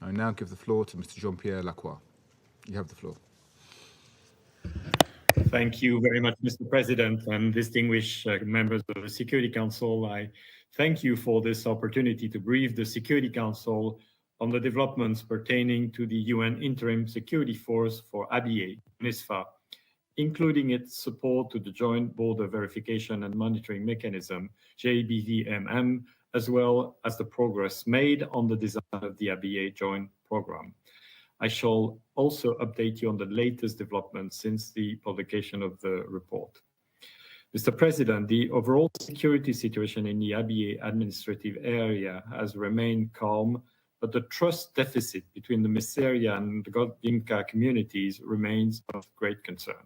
I now give the floor to Mr. Jean-Pierre Lacroix. You have the floor. Thank you very much, Mr. President, and distinguished members of the Security Council. I thank you for this opportunity to brief the Security Council on the developments pertaining to the UN Interim Security Force for Abyei, UNISFA, including its support to the Joint Border Verification and Monitoring Mechanism, JBVMM, as well as the progress made on the design of the Abyei Joint Program. I shall also update you on the latest developments since the publication of the report. Mr. President, the overall security situation in the Abyei administrative area has remained calm, but the trust deficit between the Miseria and the Godinka communities remains of great concern.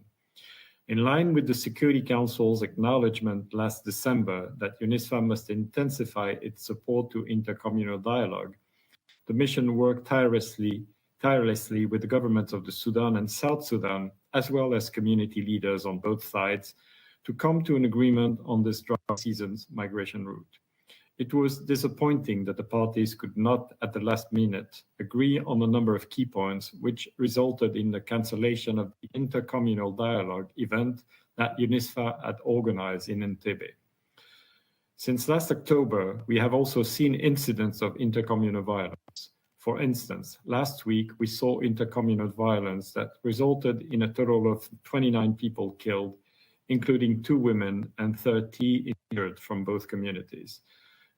In line with the Security Council's acknowledgement last December that UNISFA must intensify its support to intercommunal dialogue, the mission worked tirelessly with the governments of the Sudan and South Sudan, as well as community leaders on both sides, to come to an agreement on this dry season's migration route. It was disappointing that the parties could not, at the last minute, agree on a number of key points, which resulted in the cancellation of the intercommunal dialogue event that UNISFA had organized in Entebbe. Since last October, we have also seen incidents of intercommunal violence. For instance, last week, we saw intercommunal violence that resulted in a total of 29 people killed, including 2 women and 30 injured from both communities.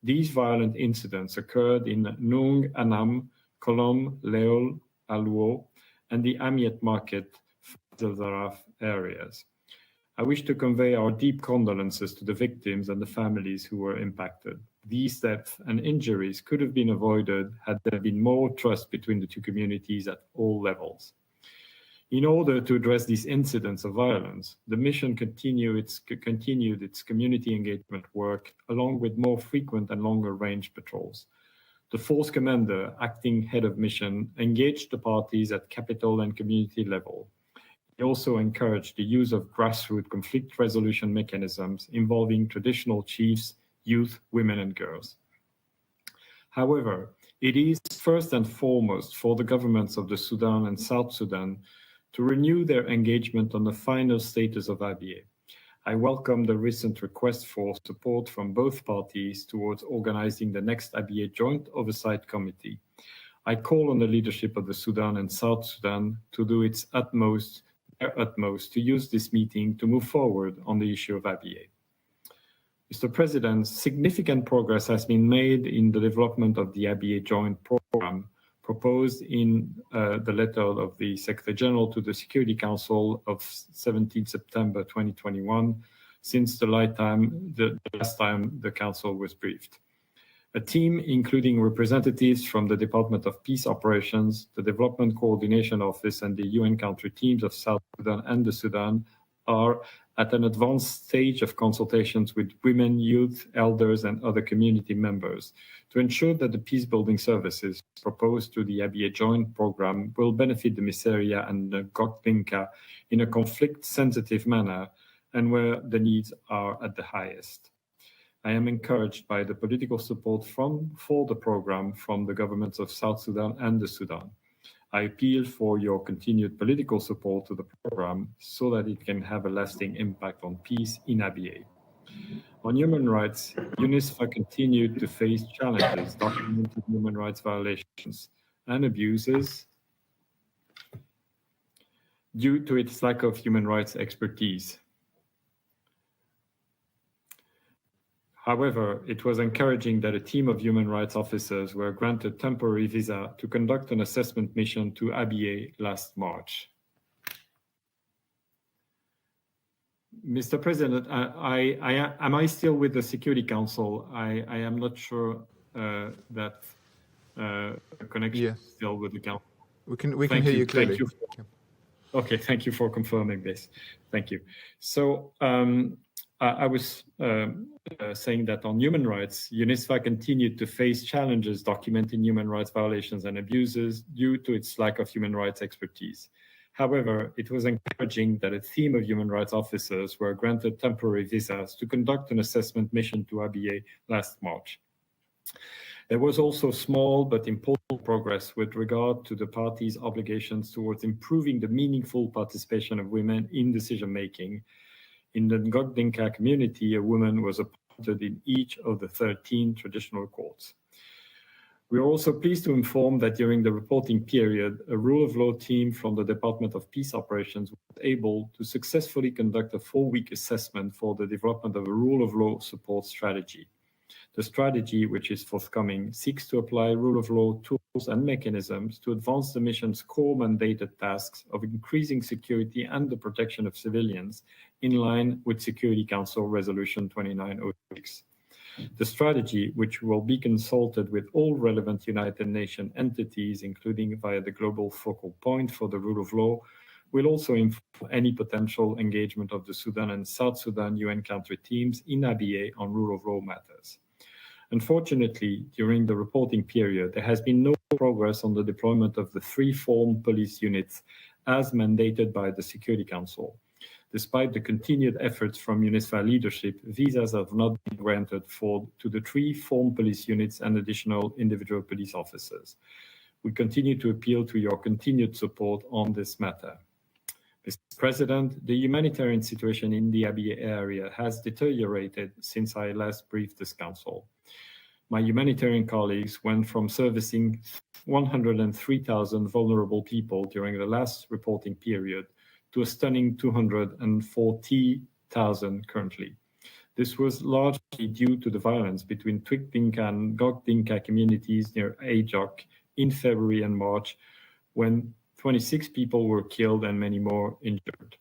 These violent incidents occurred in Nung Anam, Kolom, Leol, Aluo, and the Amiet Market, Zaraf areas. I wish to convey our deep condolences to the victims and the families who were impacted. These deaths and injuries could have been avoided had there been more trust between the two communities at all levels. In order to address these incidents of violence, the mission continued its community engagement work, along with more frequent and longer-range patrols. The force commander, acting head of mission, engaged the parties at capital and community level. He also encouraged the use of grassroots conflict resolution mechanisms involving traditional chiefs, youth, women, and girls. However, it is first and foremost for the governments of the Sudan and South Sudan to renew their engagement on the final status of Abyei. I welcome the recent request for support from both parties towards organizing the next Abyei Joint Oversight Committee. I call on the leadership of the Sudan and South Sudan to do their utmost to use this meeting to move forward on the issue of Abyei. Mr. President, significant progress has been made in the development of the Abyei Joint Program proposed in the letter of the Secretary General to the Security Council of 17 September 2021, since the last time the Council was briefed. A team including representatives from the Department of Peace Operations, the Development Coordination Office, and the UN country teams of South Sudan and the Sudan are at an advanced stage of consultations with women, youth, elders, and other community members to ensure that the peace-building services proposed to the Abyei Joint Program will benefit the Miseria and the Godinka in a conflict-sensitive manner and where the needs are at the highest. I am encouraged by the political support for the program from the governments of South Sudan and the Sudan. I appeal for your continued political support to the program so that it can have a lasting impact on peace in Abyei. On human rights, UNISFA continued to face challenges, documented human rights violations and abuses due to its lack of human rights expertise. However, it was encouraging that a team of human rights officers were granted temporary visa to conduct an assessment mission to Abyei last March. Mr. President, am I still with the Security Council? I am not sure that the connection is still with the Council. We can hear you clearly. Thank you. Okay, thank you for confirming this. Thank you. So I was saying that on human rights, UNISFA continued to face challenges documenting human rights violations and abuses due to its lack of human rights expertise. However, it was encouraging that a team of human rights officers were granted temporary visas to conduct an assessment mission to Abyei last March. There was also small but important progress with regard to the parties' obligations towards improving the meaningful participation of women in decision-making. In the Ngok Dinka community, a woman was appointed in each of the 13 traditional courts. We are also pleased to inform that during the reporting period, a rule of law team from the Department of Peace Operations was able to successfully conduct a 4-week assessment for the development of a rule of law support strategy. The strategy, which is forthcoming, seeks to apply rule of law tools and mechanisms to advance the mission's core mandated tasks of increasing security and the protection of civilians in line with Security Council Resolution 2906. The strategy, which will be consulted with all relevant United Nations entities, including via the Global Focal Point for the Rule of Law, will also inform any potential engagement of the Sudan and South Sudan UN country teams in Abyei on rule of law matters. Unfortunately, during the reporting period, there has been no progress on the deployment of the 3 formed police units as mandated by the Security Council. Despite the continued efforts from UNISFA leadership, visas have not been granted to the 3 formed police units and additional individual police officers. We continue to appeal to your continued support on this matter. Mr. President, the humanitarian situation in the Abyei area has deteriorated since I last briefed this Council. My humanitarian colleagues went from servicing 103,000 vulnerable people during the last reporting period to a stunning 240,000 currently. This was largely due to the violence between Twik Dinka and Ngok Dinka communities near Ajok in February and March, when 26 people were killed and many more injured.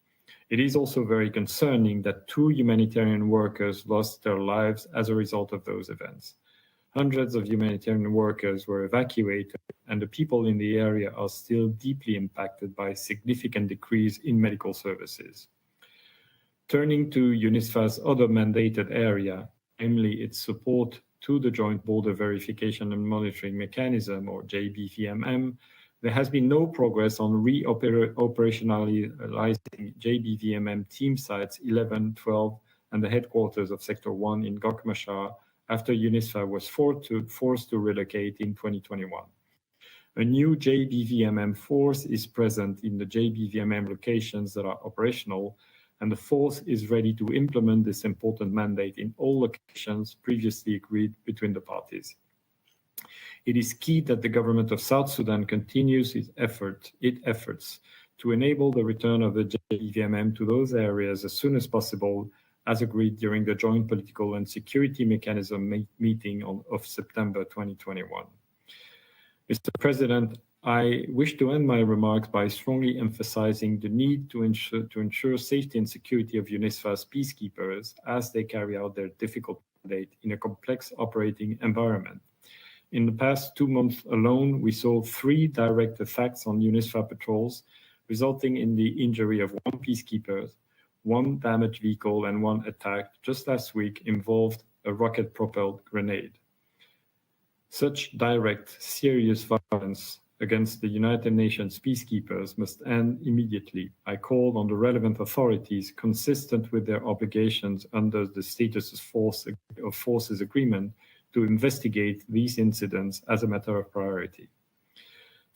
It is also very concerning that 2 humanitarian workers lost their lives as a result of those events. Hundreds of humanitarian workers were evacuated, and the people in the area are still deeply impacted by a significant decrease in medical services. Turning to UNISFA's other mandated area, namely its support to the Joint Border Verification and Monitoring Mechanism, or JBVMM, there has been no progress on operationalizing JBVMM team sites 11, 12, and the headquarters of Sector 1 in Ngok Machar after UNISFA was forced to relocate in 2021. A new JBVMM force is present in the JBVMM locations that are operational, and the force is ready to implement this important mandate in all locations previously agreed between the parties. It is key that the government of South Sudan continues its efforts to enable the return of the JBVMM to those areas as soon as possible, as agreed during the Joint Political and Security Mechanism meeting of September 2021. Mr. President, I wish to end my remarks by strongly emphasizing the need to ensure safety and security of UNISFA's peacekeepers as they carry out their difficult mandate in a complex operating environment. In the past 2 months alone, we saw 3 direct attacks on UNISFA patrols, resulting in the injury of 1 peacekeeper, 1 damaged vehicle, and 1 attack just last week involved a rocket-propelled grenade. Such direct, serious violence against the United Nations peacekeepers must end immediately. I call on the relevant authorities, consistent with their obligations under the Status of Forces Agreement, to investigate these incidents as a matter of priority.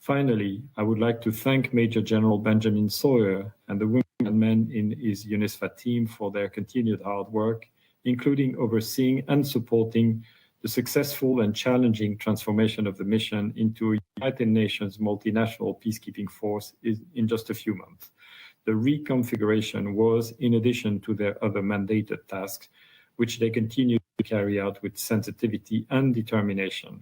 Finally, I would like to thank Major General Benjamin Sawyer and the women and men in his UNISFA team for their continued hard work, including overseeing and supporting the successful and challenging transformation of the mission into a United Nations multinational peacekeeping force in just a few months. The reconfiguration was in addition to their other mandated tasks, which they continue to carry out with sensitivity and determination.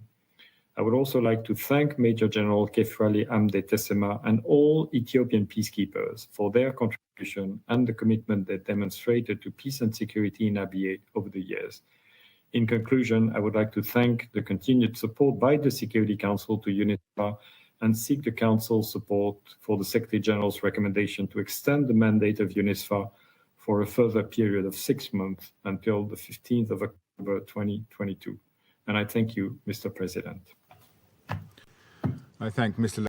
I would also like to thank Major General Kefrali Amde Tessema and all Ethiopian peacekeepers for their contribution and the commitment they demonstrated to peace and security in Abyei over the years. In conclusion, I would like to thank the continued support by the Security Council to UNISFA and seek the Council's support for the Secretary General's recommendation to extend the mandate of UNISFA for a further period of 6 months until the 15th of October 2022. And I thank you, Mr. President. I thank Mr.